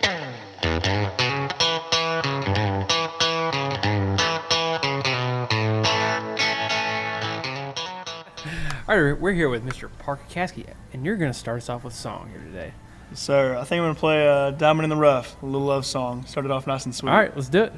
All right, we're here with Mr. Parker Caskey, and you're going to start us off with a song here today. Yes, sir. I think I'm going to play Diamond in the Rough, a little love song. Started off nice and sweet. All right, let's do it.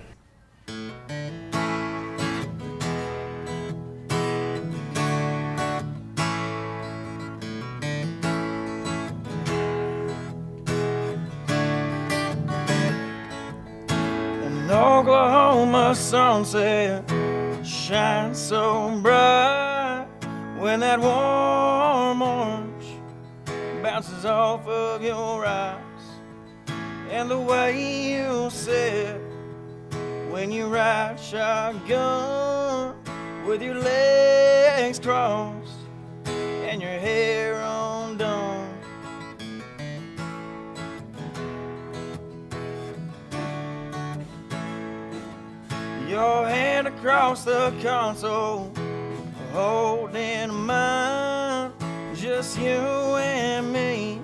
An Oklahoma sunset shines so bright when that warm orange bounces off of your eyes, and the way you sit when you ride shotgun with your legs crossed and your hair undone. Your hand across the console, holding mine, just you and me,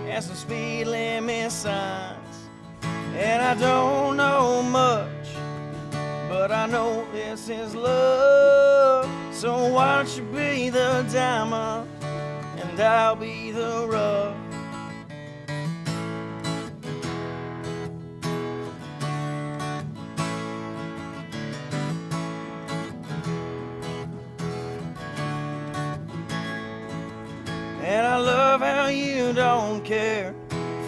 and some speed limit signs. And I don't know much, but I know this is love. So why don't you be the diamond, and I'll be the rough. And I love how you don't care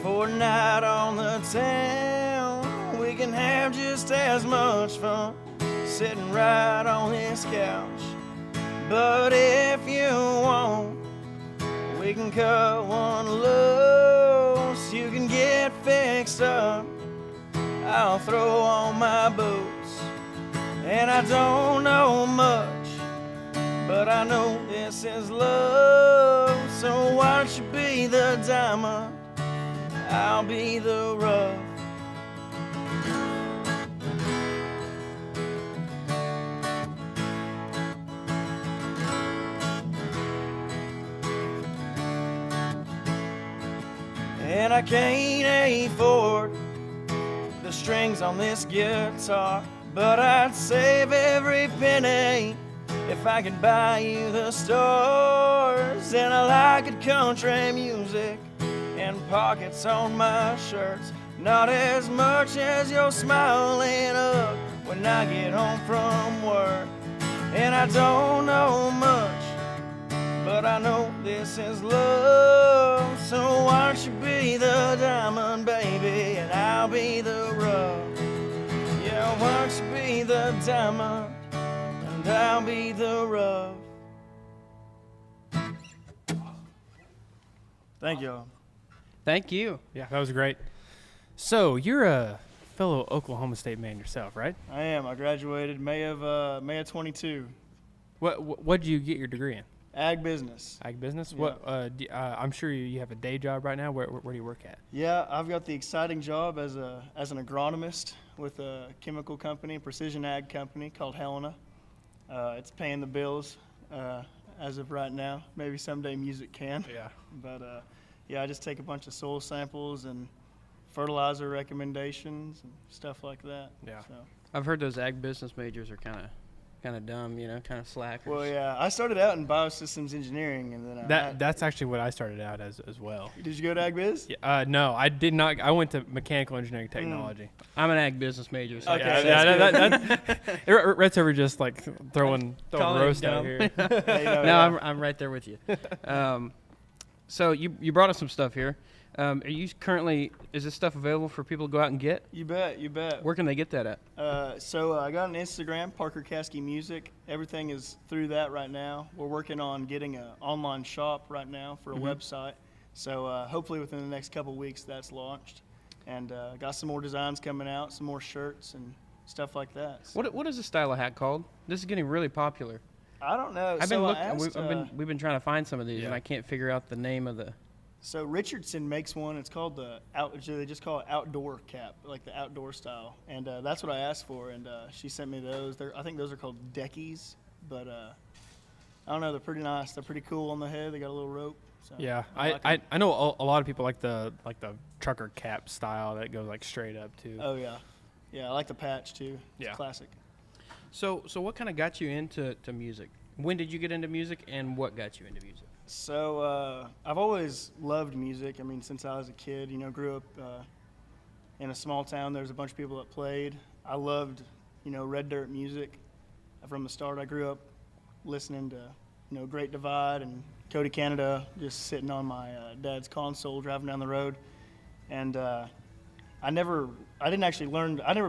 for a night on the town. We can have just as much fun sitting right on this couch. But if you want, we can cut one loose. You can get fixed up, I'll throw on my boots. And I don't know much, but I know this is love. So why don't you be the diamond, I'll be the rough. And I can't afford the strings on this guitar, but I'd save every penny if I could buy you the stars. And I like good country music and pockets on my shirts, not as much as your smiling up when I get home from work. And I don't know much, but I know this is love. So why don't you be the diamond, baby, and I'll be the rough. Yeah, why don't you be the diamond, and I'll be the rough. Thank y'all. Thank you. Yeah, that was great. So you're a fellow Oklahoma State man yourself, right? I am. I graduated May of 22. What did you get your degree in? Ag business. Ag business? Yeah. What? I'm sure you have a day job right now. Where do you work at? Yeah, I've got the exciting job as an agronomist with a chemical company, precision ag company called Helena. It's paying the bills as of right now. Maybe someday music can. Yeah. But yeah, I just take a bunch of soil samples and fertilizer recommendations and stuff like that. Yeah. So. I've heard those ag business majors are kind of dumb, kind of slackers. Well, yeah, I started out in biosystems engineering, and then That's actually what I started out as well. Did you go to ag biz? Yeah, no, I did not. I went to mechanical engineering technology. I'm an ag business major. So Okay, Rhett's over just like throwing Calling it roast out dumb. here. No, I'm right there with you. So you brought us some stuff here. Is this stuff available for people to go out and get? You bet. Where can they get that at? So I got an Instagram, Parker Caskey Music. Everything is through that right now. We're working on getting an online shop right now for a website. So hopefully within the next couple weeks that's launched. And got some more designs coming out, some more shirts and stuff like that. So What is this style of hat called? This is getting really popular. I don't know. I've been So I looking. asked, We've been trying to find some of these, and I can't figure out the name of the. So Richardson makes one. It's called they just call it outdoor cap, like the outdoor style. And that's what I asked for, and she sent me those. I think those are called Deckies, but I don't know. They're pretty nice. They're pretty cool on the head. They got a little rope. So Yeah, like 'em. I know a lot of people like the trucker cap style that goes like straight up too. Oh yeah, I like the patch too. It's Yeah. classic. So what kind of got you into music? When did you get into music, and what got you into music? So I've always loved music. I mean, since I was a kid, grew up in a small town. There was a bunch of people that played. I loved, red dirt music from the start. I grew up listening to, Great Divide and Cody Canada, just sitting on my dad's console driving down the road. And I never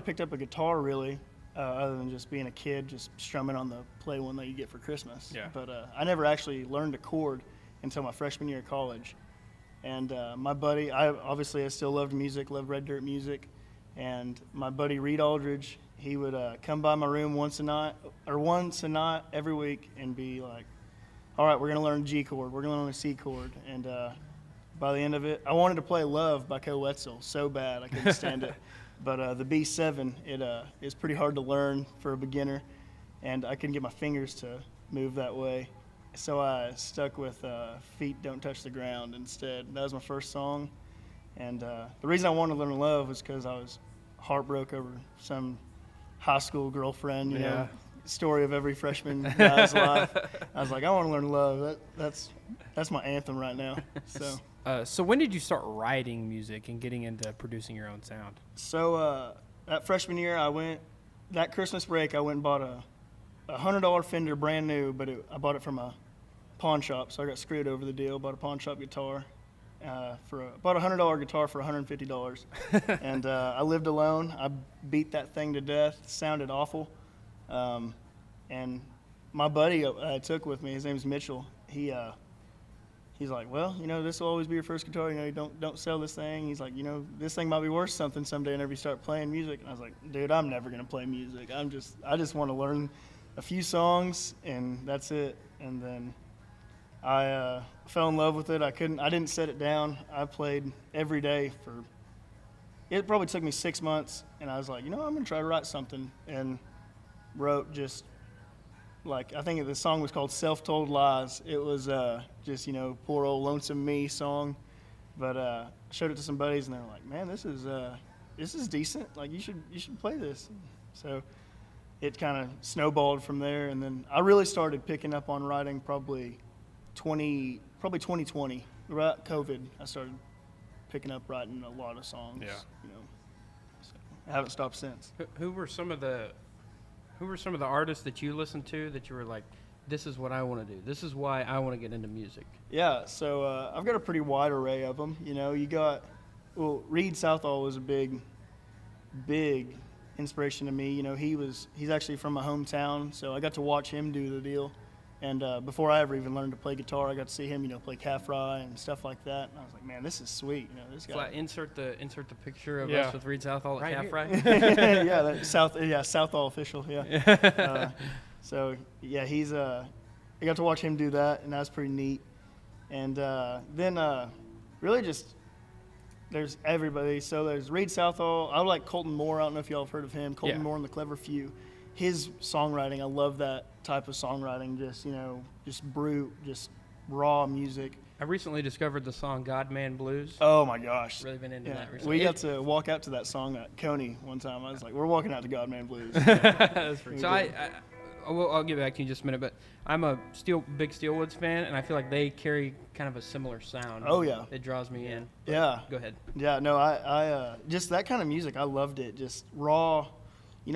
picked up a guitar really, other than just being a kid, just strumming on the play one that you get for Christmas. Yeah. But I never actually learned a chord until my freshman year of college. And my buddy, I still loved music, loved red dirt music. And my buddy Reed Aldridge, he would come by my room once a night every week and be like, all right, we're going to learn a G chord, we're going to learn a C chord. And by the end of it, I wanted to play Love by Co Wetzel so bad, I couldn't stand it. But the B7, it is pretty hard to learn for a beginner, and I couldn't get my fingers to move that way. So I stuck with Feet Don't Touch the Ground instead. That was my first song. And the reason I wanted to learn Love was because I was heartbroken over some high school girlfriend, you know, story of every freshman guy's life. I was like, I want to learn Love. That's my anthem right now. So when did you start writing music and getting into producing your own sound? So that freshman year, that Christmas break, I went and bought a $100 Fender brand new, but I bought it from a pawn shop, so I got screwed over the deal. Bought a pawn shop guitar bought a $100 guitar for $150, and I lived alone. I beat that thing to death. It sounded awful, and my buddy I took with me, his name's Mitchell. He's like, well, this will always be your first guitar. Don't sell this thing. He's like, this thing might be worth something someday whenever you start playing music. And I was like, dude, I'm never gonna play music. I just want to learn a few songs, and that's it. And then I fell in love with it. I didn't set it down. I played every day it probably took me 6 months, and I was like, I'm gonna try to write something, and wrote just I think the song was called Self-Told Lies. It was just, poor old lonesome me song. But I showed it to some buddies, and they were like, man, this is decent. Like, you should play this. So it kind of snowballed from there. And then I really started picking up on writing probably 2020. Right, COVID, I started picking up writing a lot of songs. Yeah. So I haven't stopped since. Who were some of the artists that you listened to that you were like, this is what I want to do. This is why I want to get into music? Yeah, so I've got a pretty wide array of them. You got, Reed Southall was a big inspiration to me. He's actually from my hometown, so I got to watch him do the deal. And before I ever even learned to play guitar, I got to see him, play calf rye and stuff like that. And I was like, man, this is sweet. This guy. Insert the picture of us with Reed Southall at Calf Rye. Yeah, Southall official. Yeah. So yeah, I got to watch him do that, and that was pretty neat. And then really just there's everybody. So there's Reed Southall. I like Colton Moore. I don't know if y'all have heard of him. Colton Moore and the Clever Few. His songwriting, I love that type of songwriting. Just brute, just raw music. I recently discovered the song God Man Blues. Oh my gosh. Really been into that recently. We got to walk out to that song at Coney one time. I was like, we're walking out to God Man Blues. That's pretty so I'll get back to you in just a minute, but I'm a big Steelwoods fan, and I feel like they carry kind of a similar sound. Oh yeah. It draws me in. Yeah. Go ahead. Yeah, no, I just that kind of music, I loved it. Just raw.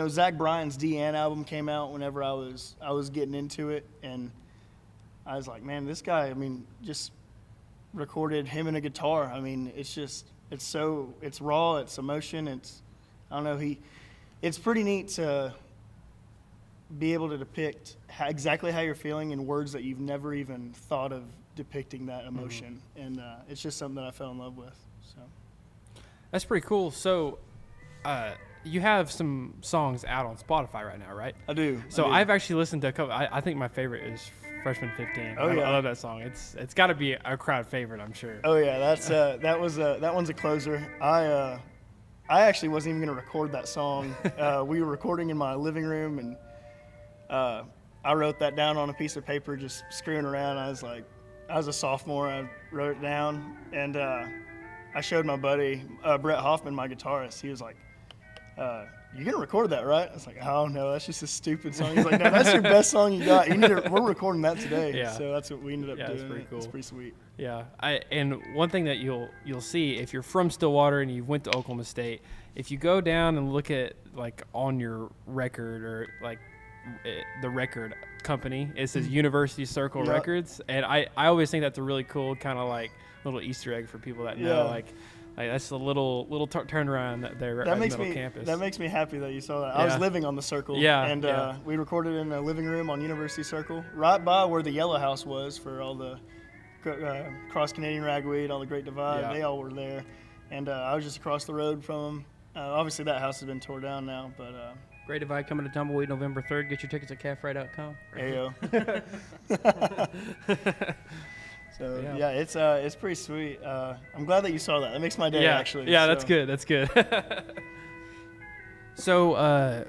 Zach Bryan's Deanne album came out whenever I was getting into it, and I was like, man, this guy, just recorded him and a guitar. It's raw, it's emotion, I don't know, it's pretty neat to be able to depict exactly how you're feeling in words that you've never even thought of depicting that emotion. Mm-hmm. And it's just something that I fell in love with. So that's pretty cool. So you have some songs out on Spotify right now, right? I do. So I've actually listened to a couple. I think my favorite is Freshman 15. Oh, yeah. I love that song. It's got to be a crowd favorite, I'm sure. Oh yeah, that one's a closer. I actually wasn't even gonna record that song. We were recording in my living room, and I wrote that down on a piece of paper, just screwing around. I I was a sophomore. I wrote it down, and I showed my buddy Brett Hoffman, my guitarist. He was like, "You gonna record that, right?" I was like, "Oh no, that's just a stupid song." He's like, "No, that's your best song you got. We're recording that today." Yeah. So that's what we ended up doing. That's pretty cool. It's pretty sweet. Yeah, and one thing that you'll see if you're from Stillwater and you went to Oklahoma State, if you go down and look at like on your record or like the record company, it says University Circle Yep. Records, and I always think that's a really cool kind of like little Easter egg for people that know like that's a little turnaround that they're at Middle Campus. That makes me happy that you saw that. Yeah. I was living on the Circle, and we recorded in a living room on University Circle, right by where the Yellow House was for all the Cross Canadian Ragweed, all the Great Divide. Yeah. They all were there, and I was just across the road from them. Obviously, that house has been torn down now, but Great Divide coming to Tumbleweed November 3rd. Get your tickets at calfry.com. Ayo. So Yeah. it's pretty sweet. I'm glad that you saw that. That makes my day actually. Yeah, so. that's good. That's good. So,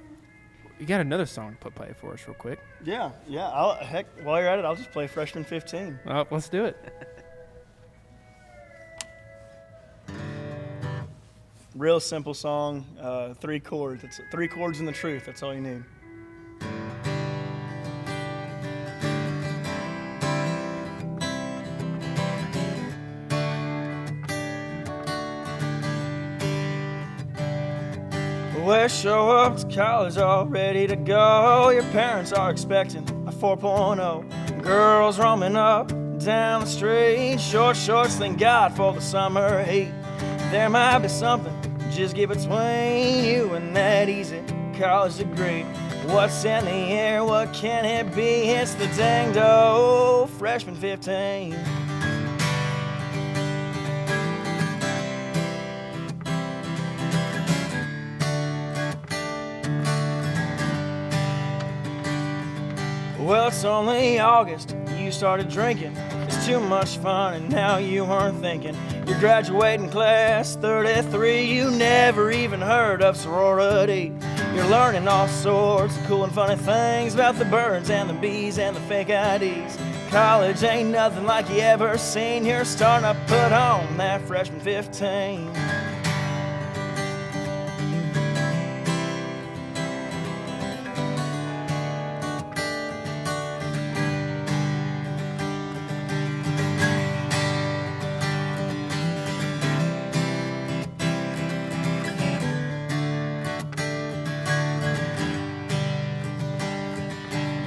you got another song to play for us real quick. Yeah. Heck, while you're at it, I'll just play Freshman 15. Let's do it. Real simple song, 3 chords. It's 3 chords and the truth. That's all you need. Well, show up to college all ready to go. Your parents are expecting a 4.0. Girls roaming up down the street. Short shorts, thank God for the summer heat. There might be something just get between you and that easy college degree. What's in the air? What can it be? It's the danged old Freshman 15. Well, it's only August, you started drinking. It's too much fun and now you aren't thinking. You're graduating class 33, you never even heard of sorority. You're learning all sorts of cool and funny things about the birds and the bees and the fake IDs. College ain't nothing like you ever seen. You're starting to put on that Freshman 15.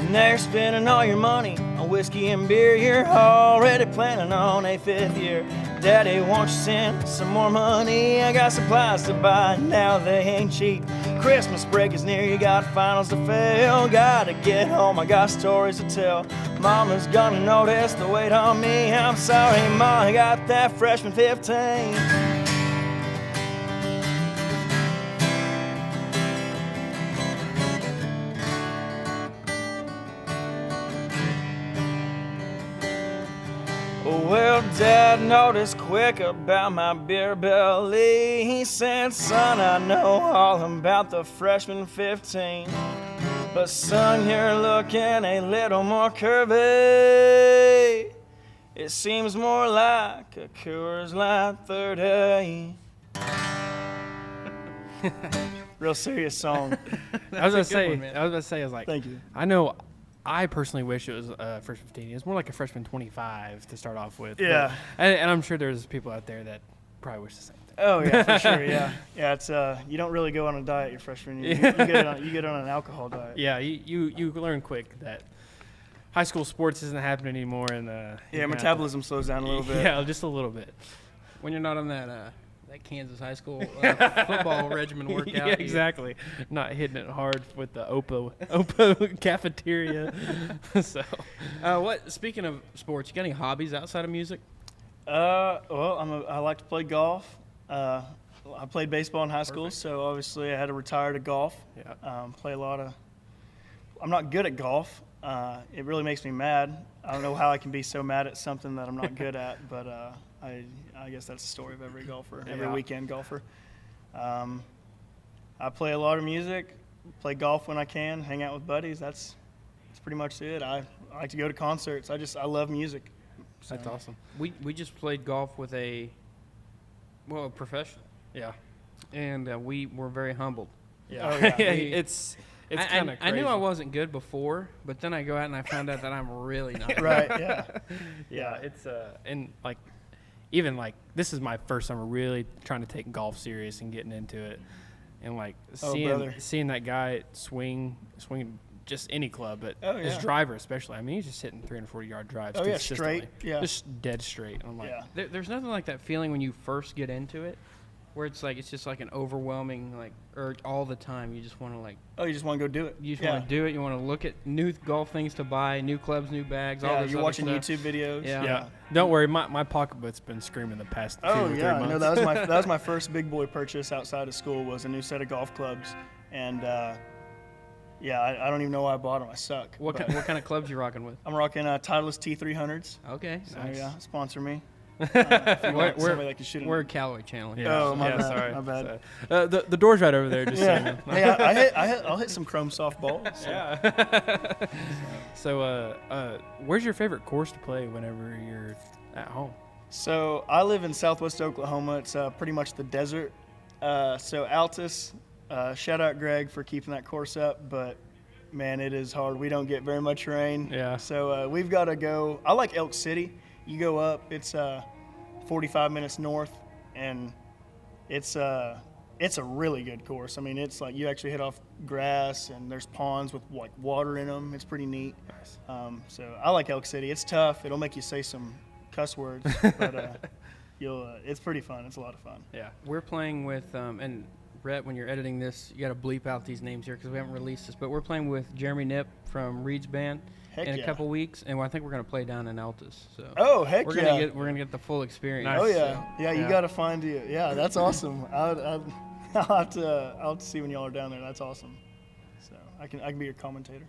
Now you're spending all your money on whiskey and beer. You're already planning on a 5th year. Daddy, won't you send some more money? I got supplies to buy, now they ain't cheap. Christmas break is near, you got finals to fail. Gotta get home, I got stories to tell. Mama's gonna notice the weight on me. I'm sorry, Ma, I got that Freshman 15. Well, Dad noticed quick about my beer belly. He said, son, I know all about the Freshman 15. But son, you're looking a little more curvy. It seems more like a Coors Light 30. Real serious song. I was a good gonna one, man. I was like, Thank you. I know. I personally wish it was freshman 15. It's more like a freshman 25 to start off with. Yeah. But, and I'm sure there's people out there that probably wish the same thing. Oh yeah, for sure. Yeah. It's you don't really go on a diet your freshman year. You get on an alcohol diet. Yeah, you learn quick that high school sports isn't happening anymore, and Metabolism slows down a little bit. Yeah, just a little bit. When you're not on that Kansas high school football regimen workout. Yeah, exactly. Not hitting it hard with the Oppo cafeteria. So, Speaking of sports, you got any hobbies outside of music? Well, I like to play golf. I played baseball in high school, so obviously I had to retire to golf. yeah. Play a lot of. I'm not good at golf. It really makes me mad. I don't know how I can be so mad at something that I'm not good at, but I guess that's the story of every golfer, every weekend golfer. I play a lot of music, play golf when I can, hang out with buddies. That's pretty much it. I like to go to concerts. I love music. So. That's awesome. We just played golf with a professional, Yeah. and we were very humbled. Yeah. Oh, yeah. It's kind of crazy. I knew I wasn't good before, but then I go out and I found out that I'm really not good. Right. Yeah. Yeah, it's and like even like this is my first summer really trying to take golf serious and getting into it, and like brother. seeing that guy swing just any club, but Oh, his yeah. driver especially. I mean, he's just hitting 340-yard drives. Oh, yeah, consistently. straight, yeah. just dead straight. And I'm like, Yeah. There's nothing like that feeling when you first get into it, where it's just like an overwhelming like urge all the time. You just want to like Oh, you just want to go do it. you just want to do it. You want to look at new golf things to buy, new clubs, new bags. all Yeah, this you're other watching stuff. YouTube videos. Yeah. yeah. Don't worry, my pocketbook's been screaming the past 2 Oh or 3 yeah, months. no, that was my first big boy purchase outside of school was a new set of golf clubs, and yeah, I don't even know why I bought them. I suck. What but kind of clubs you rocking with? I'm rocking Titleist T300s. Okay, So nice. yeah, sponsor me. If you We're- want somebody that can shoot it. We're a Callaway channel. Here. Yeah. Oh, my yeah, bad, sorry. my bad. So, the door's right over there. Just so you Yeah. know. Hey, I'll hit some chrome soft balls. So. Yeah. So, where's your favorite course to play whenever you're at home? So I live in Southwest Oklahoma. It's pretty much the desert. So Altus, shout out Greg for keeping that course up, but man, it is hard. We don't get very much rain. Yeah. So we've got to go. I like Elk City. You go up. It's 45 minutes north, and it's a really good course. I mean, it's like you actually hit off grass, and there's ponds with like water in them. It's pretty neat. Nice. So I like Elk City. It's tough. It'll make you say some cuss words, but it's pretty fun. It's a lot of fun. Yeah. We're playing with and Rhett, when you're editing this, you got to bleep out these names here because we haven't released this. But we're playing with Jeremy Nip from Reed's band Heck in a yeah. couple weeks, and I think we're gonna play down in Altus. So Oh heck we're yeah! gonna get the full experience. Nice. Oh yeah, So, yeah. You Yeah. got to find you. Yeah, that's awesome. I'll have to see when y'all are down there. That's awesome. So I can be your commentator.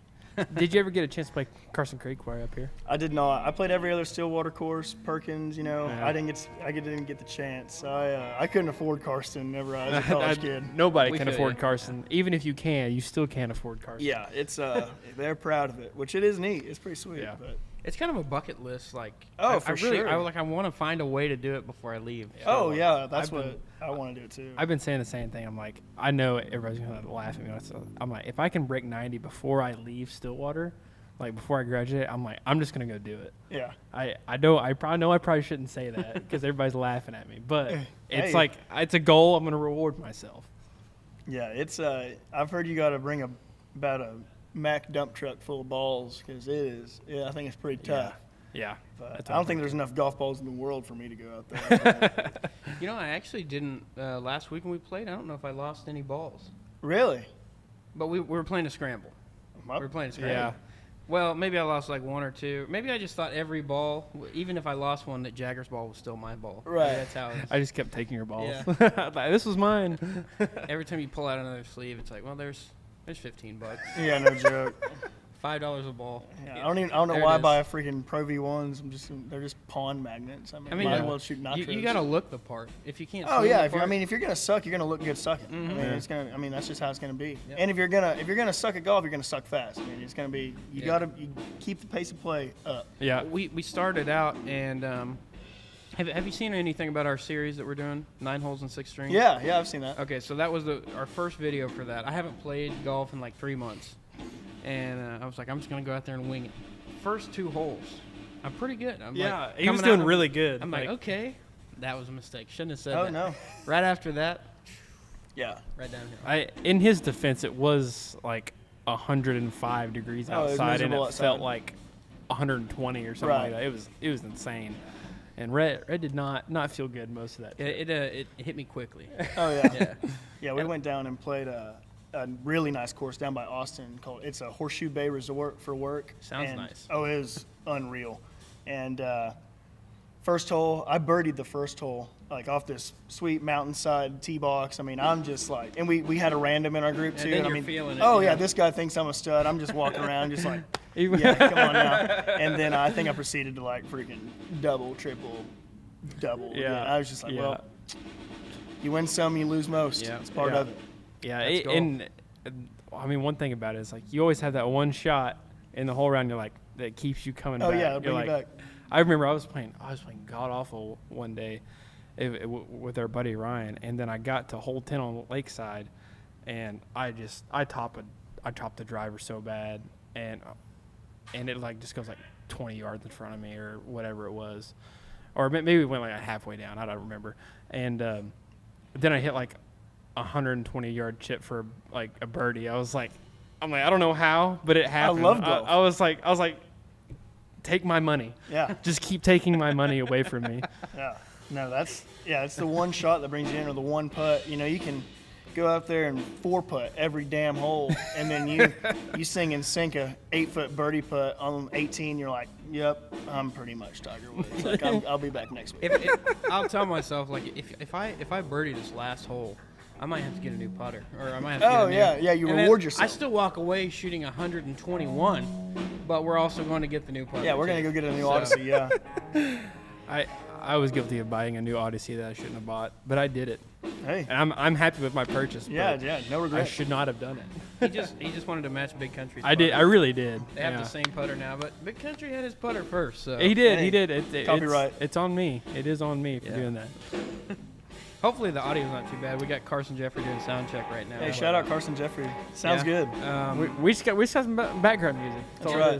Did you ever get a chance to play Carson Creek while you're up here? I did not. I played every other Stillwater course, Perkins. You know, Yeah. I didn't get the chance. I couldn't afford Karsten whenever I was a college kid. Nobody We can feel afford ya. Carson. Even if you can, you still can't afford Carson. Yeah, it's they're proud of it, which it is neat. It's pretty sweet. Yeah. But It's kind of a bucket list. Like Oh, I for really, sure. I want to find a way to do it before I leave. oh So, yeah, that's I've what been- I want to do too. I've been saying the same thing. I'm like, I know everybody's gonna laugh at me. I'm like, if I can break 90 before I leave Stillwater, like before I graduate, I'm like, I'm just gonna go do it. Yeah. I probably shouldn't say that because everybody's laughing at me. But it's Hey. like it's a goal. I'm gonna reward myself. Yeah, it's I've heard you got to bring about a Mack dump truck full of balls because it is. Yeah, I think it's pretty tough. Yeah. But That's I don't what think there's enough golf balls in the world for me to go out there. You know, I actually didn't last week when we played. I don't know if I lost any balls, Really? but we were playing a scramble. We were playing a scramble. Yeah. Well, maybe I lost like one or two. Maybe I just thought every ball, even if I lost one, that Jagger's ball was still my ball. Maybe Right. that's how it is. I just kept taking your balls. Yeah. I was like, this was mine. Every time you pull out another sleeve, it's like, well, there's $15, Yeah, no joke. $5 a ball. Yeah, I don't know There why it I is. buy a freaking Pro V1s. they're just pawn magnets. I mean, might as well shoot nitros. you got to look the part. If you can't. Oh swing yeah, the part, if you're gonna suck, you're gonna look good sucking. Mhm. I mean, it's gonna. I mean, that's just how it's gonna be. Yep. And if you're gonna suck at golf, you're gonna suck fast. I mean, it's gonna be. You Yeah. you keep the pace of play up. Yeah. we started out and have you seen anything about our series that we're doing? 9 holes and 6 strings. Yeah, I've seen that. Okay, so that was our first video for that. I haven't played golf in like 3 months, and I was like, I'm just gonna go out there and wing it. First 2 holes, I'm pretty good. I'm Yeah, like, he was coming out, doing really good. I'm like, okay, that was a mistake. Shouldn't have said Oh that. no. Right after that, Yeah. right downhill. In his defense, it was like 105 degrees Oh, it was outside, and it miserable outside. felt like 120 or something Right. like that. It was insane. And Red did not feel good most of that. trip. It hit me quickly. Oh yeah. Yeah. Yeah, we went down and played a really nice course down by Austin called. It's a Horseshoe Bay Resort for work. Sounds And- nice. Oh, it was unreal. And first hole, I birdied the first hole like off this sweet mountainside tee box. I mean, I'm just like, and we had a random in our group And too. then I you're mean, feeling it, oh yeah. yeah, this guy thinks I'm a stud. I'm just walking around, just like, yeah, come on now. And then I think I proceeded to like freaking double, triple, double. Yeah. again. I was just like, Yeah. well, you win some, you lose most. Yeah. It's part Yeah. of it. Yeah, That's golf. and I mean, one thing about it is like you always have that one shot in the whole round. You're like that keeps you coming Oh back. yeah, You're bring like, it back. I remember I was playing god awful one day with our buddy Ryan, and then I got to hole 10 on Lakeside, and I topped the driver so bad, and it like just goes like 20 yards in front of me or whatever it was, or maybe it went like halfway down. I don't remember. And then I hit like 120-yard chip for like a birdie. I'm like, I don't know how, but it happened. I love golf. I was like, take my money. Yeah. Just keep taking my money away from me. Yeah. No, it's the one shot that brings you in, or the one putt. You know, you can go out there and 4-putt every damn hole, and then you sing and sink a 8-foot birdie putt on 18. You're like, yep, I'm pretty much Tiger Woods. Like, I'll be back next week. I'll tell myself, like, if I birdie this last hole, I might have to get a new putter, or I might have to get a new. Yeah, you and reward then yourself. I still walk away shooting 121, but we're also going to get the new putter. Yeah, we're going to go get a new Odyssey, yeah. I was guilty of buying a new Odyssey that I shouldn't have bought, but I did it. Hey. And I'm happy with my purchase. Yeah, no I regret. should not have done it. He just wanted to match Big Country's I did. putter. I really did. They have yeah. the same putter now, but Big Country had his putter first. So He did. Hey, He did. copyright. It's on me. It is on me for Yeah. doing that. hopefully the audio's not too bad. We got Carson Jeffrey doing sound check right now. Hey, shout out Carson Jeffrey. Sounds Yeah. good. We just got some background music. That's all right. it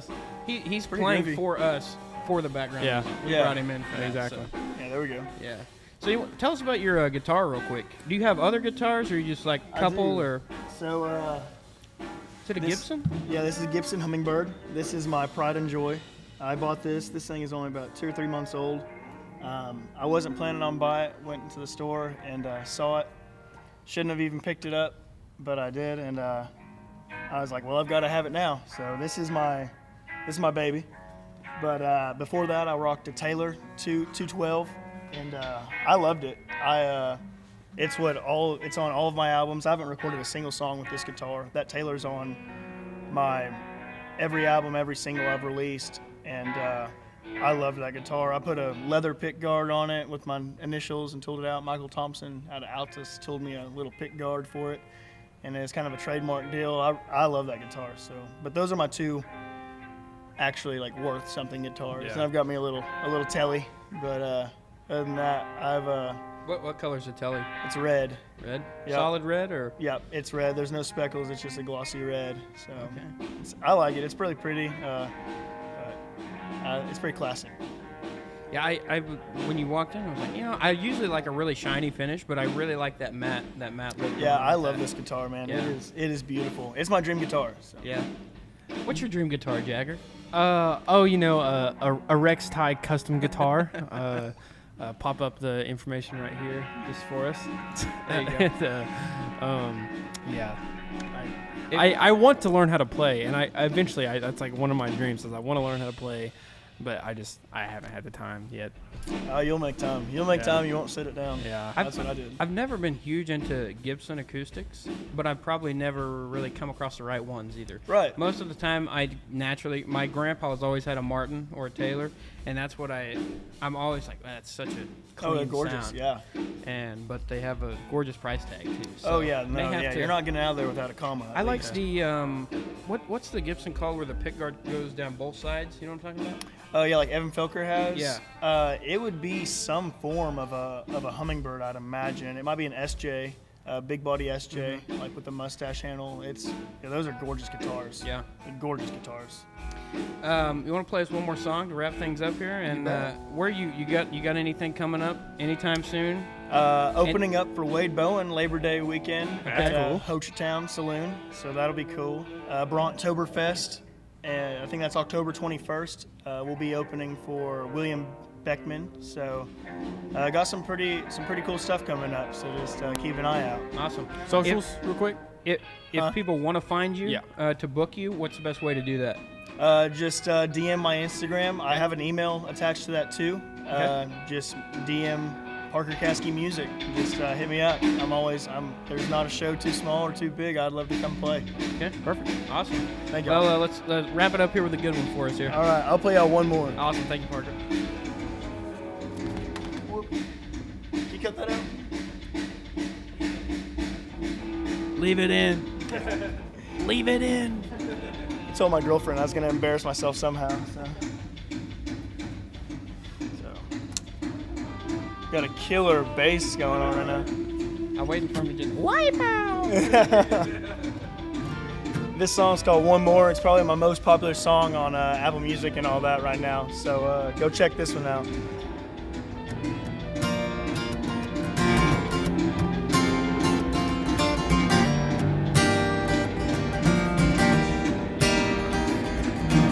is. He's Pretty playing groovy. for us for the background. Yeah. music. We Yeah. brought him in for that, Exactly. so, Yeah, there we go. yeah. So tell us about your guitar real quick. Do you have other guitars, or you just like I couple, do. or So, is it a This- Gibson? yeah, this is a Gibson Hummingbird. This is my pride and joy. I bought this. This thing is only about 2 or 3 months old. I wasn't planning on buying it. Went into the store and saw it. Shouldn't have even picked it up, but I did, and I was like, well, I've got to have it now. So this is my baby. But before that, I rocked a Taylor 212, and I loved it. It's on all of my albums. I haven't recorded a single song with this guitar. That Taylor's on my every album, every single I've released, and I loved that guitar. I put a leather pick guard on it with my initials and tooled it out. Michael Thompson out of Altus tooled me a little pick guard for it, and it's kind of a trademark deal. I love that guitar. So, but those are my two actually like worth something guitars. Yeah. And I've got me a little telly, but other than that, I've What color's the telly? it's red. Red? Yep. Solid red, or? Yep, it's red. There's no speckles. It's just a glossy red. So Okay. I like it. It's really pretty. It's pretty classic. Yeah, I when you walked in, I was like, I usually like a really shiny finish, but I really like that matte look. Yeah, I with love that. this guitar, man. Yeah. It is beautiful. It's my dream guitar. So. Yeah. What's your dream guitar, Jagger? A Rex Tie custom guitar. Pop up the information right here just for us. There you go. Yeah. I want to learn how to play, and I eventually that's like one of my dreams is I want to learn how to play, but I haven't had the time yet. You'll make time. You'll make Yeah. time. You won't sit it down. Yeah. That's what I did. I've never been huge into Gibson acoustics, but I've probably never really come across the right ones either. Right. Most of the time, my grandpa has always had a Martin or a Taylor, and that's what I'm always like, man, that's such a clean Oh, they're gorgeous. sound. Yeah. But they have a gorgeous price tag too. So Oh yeah. they No. have Yeah. to- You're not getting out of there without a comma. I like least. the what's the Gibson called where the pickguard goes down both sides? You know what I'm talking about? Oh yeah, like Evan Felker has. Yeah. It would be some form of a hummingbird, I'd imagine. It might be an SJ, big body SJ, like with the mustache handle. Those are gorgeous guitars. Yeah. Gorgeous guitars. You want to play us one more song to wrap things up here? And where you got anything coming up anytime soon? Opening up for Wade Bowen Labor Day weekend That's at cool. Ho Chi Town Saloon, so that'll be cool. Brontoberfest, I think that's October 21st. We'll be opening for William Beckman, so got some pretty cool stuff coming up. So just keep an eye out. Awesome. Socials, real quick. If people want to find you Yeah. to book you, what's the best way to do that? Just DM my Instagram. I have an email attached to that too. Just DM Parker Caskey Music. Just hit me up. There's not a show too small or too big. I'd love to come play. Okay, perfect. Awesome. Thank you. Well, let's wrap it up here with a good one for us here. All right, I'll play out one more. Awesome. Thank you, Parker. Can you cut that out? Leave it in. Leave it in. I told my girlfriend I was going to embarrass myself somehow. So. Got a killer bass going on right now. I'm waiting for him to just wipe out. This song's called One More. It's probably my most popular song on Apple Music and all that right now. So go check this one out.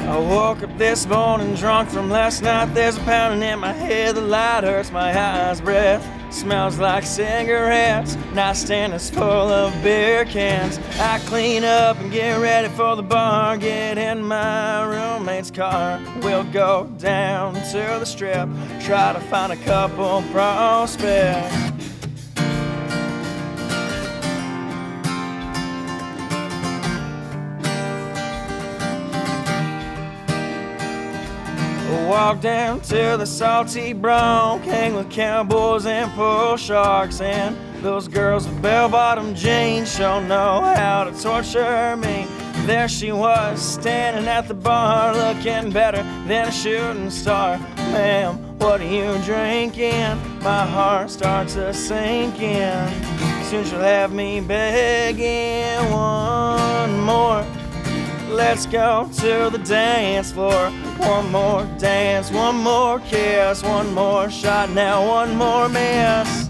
I woke up this morning drunk from last night. There's a pounding in my head, the light hurts my eyes. Breath smells like cigarettes. Nightstand is full of beer cans. I clean up and get ready for the bar. Get in my roommate's car. We'll go down to the strip, try to find a couple prospects. Walk down to the Salty Bronc, hang with cowboys and pull sharks, and those girls with bell-bottom jeans sure know how to torture me. There she was, standing at the bar, looking better than a shooting star. Ma'am, what are you drinking? My heart starts to sink in. Soon she'll have me begging one more. Let's go to the dance floor. One more dance, one more kiss, one more shot, now one more miss.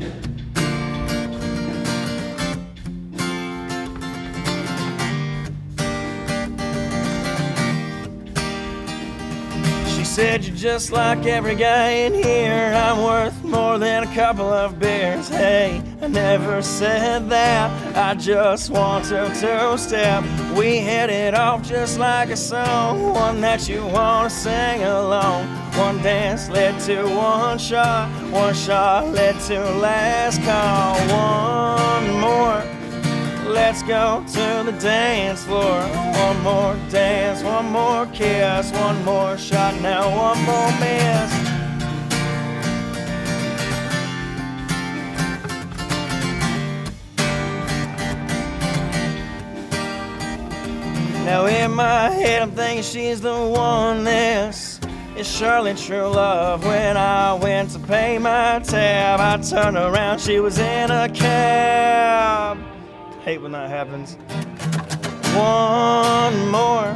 She said, you're just like every guy in here. I'm worth more than a couple of beers. Hey, I never said that. I just want to two-step. We hit it off just like a song, one that you want to sing along. One dance led to one shot led to last call. One more, let's go to the dance floor. One more dance, one more kiss, one more shot, now one more miss. Now in my head I'm thinking she's the one. This is surely true love. When I went to pay my tab, I turned around, she was in a cab. Hate when that happens. One more,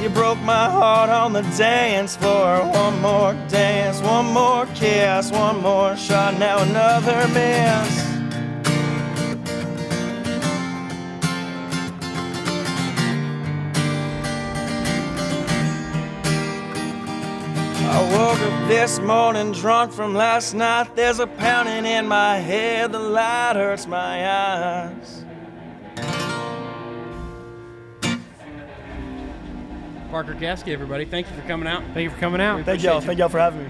you broke my heart on the dance floor. One more dance, one more kiss, one more shot, now another miss. I woke up this morning drunk from last night. There's a pounding in my head, the light hurts my eyes. Parker Caskey, everybody. Thank you for coming out. Thank you for coming out. Thank y'all for having me.